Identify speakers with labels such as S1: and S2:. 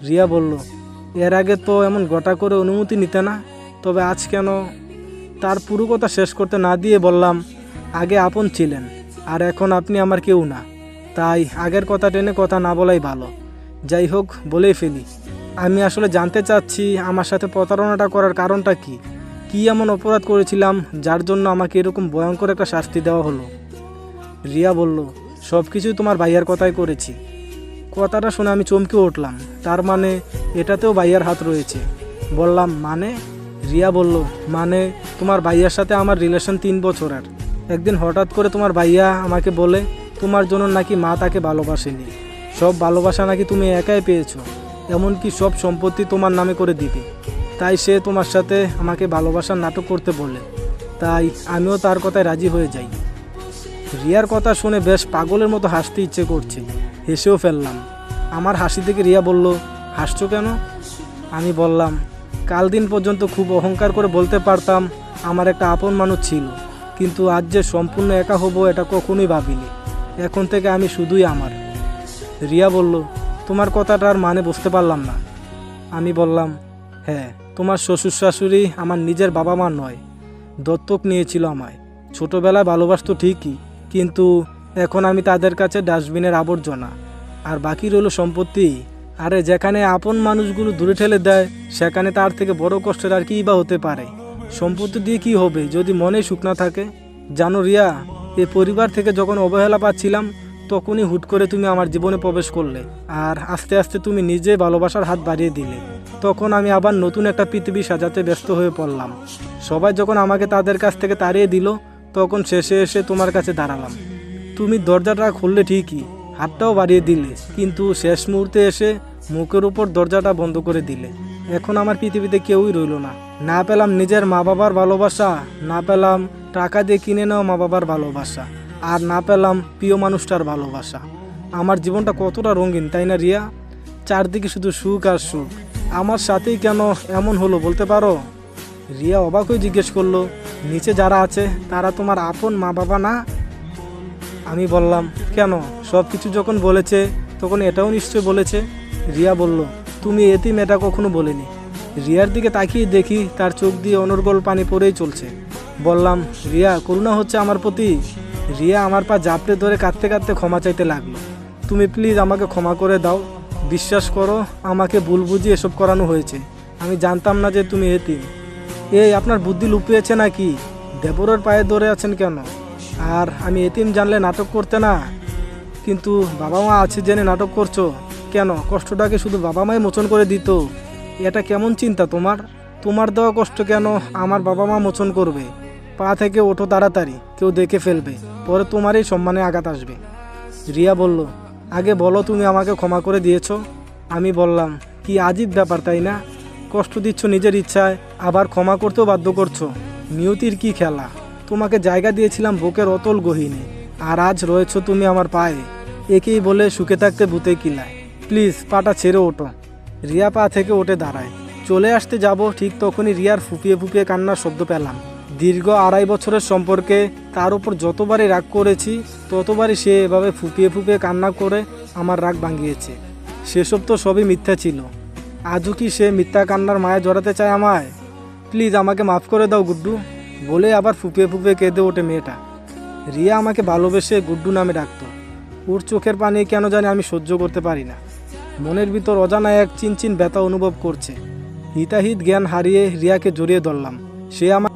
S1: রিয়া বলল, এর আগে তো এমন গোটা করে অনুমতি নিতে না, তবে আজ কেন? তার পুরো কথা শেষ করতে না দিয়ে বললাম, আগে আপন ছিলেন আর এখন আপনি আমার কেউ না, তাই আগের কথা টেনে কথা না বলাই ভালো। যাই হোক, বলেই ফেলি, আমি আসলে জানতে চাচ্ছি আমার সাথে প্রতারণাটা করার কারণটা কি? কি এমন অপরাধ করেছিলাম যার জন্য আমাকে এরকম ভয়ঙ্কর একটা শাস্তি দেওয়া হলো? রিয়া বলল, সব কিছুই তোমার ভাইয়ার কথাই করেছি। কথাটা শুনে আমি চমকে উঠলাম। তার মানে এটাতেও ভাইয়ার হাত রয়েছে? বললাম, মানে? রিয়া বলল, মানে তোমার ভাইয়ার সাথে আমার রিলেশন 3 বছরের। একদিন হঠাৎ করে তোমার ভাইয়া আমাকে বলে তোমার জন্য নাকি মা তাকে ভালোবাসেনি, সব ভালোবাসা নাকি তুমি একাই পেয়েছো, এমনকি সব সম্পত্তি তোমার নামে করে দিবে। তাই সে তোমার সাথে আমাকে ভালোবাসার নাটক করতে বলে, তাই আমিও তার কথায় রাজি হয়ে যাই। রিয়ার কথা শুনে বেশ পাগলের মতো হাসতে ইচ্ছে করছে, হেসেও ফেললাম। আমার হাসি দেখে রিয়া বলল, হাসছো কেন? আমি বললাম, কাল দিন পর্যন্ত খুব অহংকার করে বলতে পারতাম আমার একটা আপন মানুষ ছিল, কিন্তু আজ যে সম্পূর্ণ একা হব এটা কখনোই ভাবিনি। এখন থেকে আমি শুধুই আমার। রিয়া বলল, তোমার কথাটার মানে বুঝতে পারলাম না। আমি বললাম, হ্যাঁ, তোমার শ্বশুর শাশুড়ি আমার নিজের বাবা মা নয়, দত্তক নিয়েছিল আমায়। ছোটোবেলায় ভালোবাসতো ঠিকই, কিন্তু এখন আমি তাদের কাছে ডাস্টবিনের আবর্জনা, আর বাকি রইল সম্পত্তি। আরে যেখানে আপন মানুষগুলো দূরে ঠেলে দেয়, সেখানে তার থেকে বড় কষ্টের আর কী বা হতে পারে? সম্পত্তি দিয়ে কি হবে যদি মনে সুখ না থাকে? জানো রিয়া, এই পরিবার থেকে যখন অবহেলা পাচ্ছিলাম, তখনই হুট করে তুমি আমার জীবনে প্রবেশ করলে, আর আস্তে আস্তে তুমি নিজে ভালোবাসার হাত বাড়িয়ে দিলে। তখন আমি আবার নতুন একটা পৃথিবী সাজাতে ব্যস্ত হয়ে পড়লাম। সবাই যখন আমাকে তাদের কাছ থেকে তাড়িয়ে দিল, তখন শেষে এসে তোমার কাছে দাঁড়ালাম। তুমি দরজাটা খুললে ঠিকই, হাতটাও বাড়িয়ে দিলে, কিন্তু শেষ মুহূর্তে এসে মুখের উপর দরজাটা বন্ধ করে দিলে। এখন আমার পৃথিবীতে কেউই রইল না। না পেলাম নিজের মা বাবার ভালোবাসা, না পেলাম টাকা দিয়ে কিনে নেওয়া মা বাবার ভালোবাসা, আর না পেলাম প্রিয় মানুষটার ভালোবাসা। আমার জীবনটা কতটা রঙিন, তাই না রিয়া? চারদিকে শুধু সুখ আর সুখ। আমার সাথেই কেন এমন হলো বলতে পারো? রিয়া অবাক হয়ে জিজ্ঞেস করলো, নিচে যারা আছে তারা তোমার আপন মা বাবা না? আমি বললাম, কেন? সব কিছু যখন বলেছে তখন এটাও নিশ্চয় বলেছে। রিয়া বলল, তুমি এতিম এটা কখনো বলেনি। রিয়ার দিকে তাকিয়ে দেখি তার চোখ দিয়ে অনর্গল পানি পড়েই চলছে। বললাম, রিয়া, করুণা হচ্ছে আমার প্রতি? রিয়া আমার পা জাপড়ে ধরে কাঁদতে কাঁদতে ক্ষমা চাইতে লাগলো। তুমি প্লিজ আমাকে ক্ষমা করে দাও। বিশ্বাস করো, আমাকে ভুল বুঝিয়ে এসব করানো হয়েছে। আমি জানতাম না যে তুমি এতিম। এই, আপনার বুদ্ধি লুকিয়েছে নাকি? দেবরের পায়ে ধরে আছেন কেন? আর আমি এতিম জানলে নাটক করতে না? কিন্তু বাবা মা আছে জেনে নাটক করছো কেন? কষ্টটাকে শুধু বাবা মাই মোচন করে দিত। এটা কেমন চিন্তা তোমার? তোমার দেওয়া কষ্ট কেন আমার বাবা মা মোচন করবে? পা থেকে ওঠো তাড়াতাড়ি, কেউ দেখে ফেলবে, পরে তোমারই সম্মানে আঘাত আসবে। রিয়া বলল, আগে বলো তুমি আমাকে ক্ষমা করে দিয়েছো? আমি বললাম, কি আজীব ব্যাপার তাই না? কষ্ট দিচ্ছ নিজের ইচ্ছায়, আবার ক্ষমা করতেও বাধ্য করছো। নিয়তির কি খেলা! তোমাকে জায়গা দিয়েছিলাম বুকের অতল গহীনে, আর আজ রয়েছো তুমি আমার পায়ে। একেই বলে সুখে থাকতে ভূতে কিলায়। প্লিজ পাটা ছেড়ে ওঠো। রিয়া পা থেকে উঠে দাঁড়ায়। চলে আসতে যাব, ঠিক তখনই রিয়ার ফুপিয়ে ফুপিয়ে কান্নার শব্দ পেলাম। দীর্ঘ 2.5 বছরের সম্পর্কে তার উপর যতবারই রাগ করেছি, ততবারই সে এভাবে ফুপিয়ে ফুপিয়ে কান্না করে আমার রাগ ভাঙিয়েছে। সেসব তো সবই মিথ্যা ছিল। আজও কি সে মিথ্যা কান্নার মায়া জড়াতে চায় আমায়? প্লিজ আমাকে মাফ করে দাও গুড্ডু, বলে আবার ফুপিয়ে ফুপিয়ে কেঁদে ওঠে মেয়েটা। রিয়া আমাকে ভালোবেসে গুড্ডু নামে ডাকতো। ওর চোখের পানি কেন জানি আমি সহ্য করতে পারি না। মনের ভিতর অজানা এক চিনচিন ব্যথা অনুভব করছে। হিতাহিত জ্ঞান হারিয়ে রিয়াকে জড়িয়ে ধরলাম। সে আমার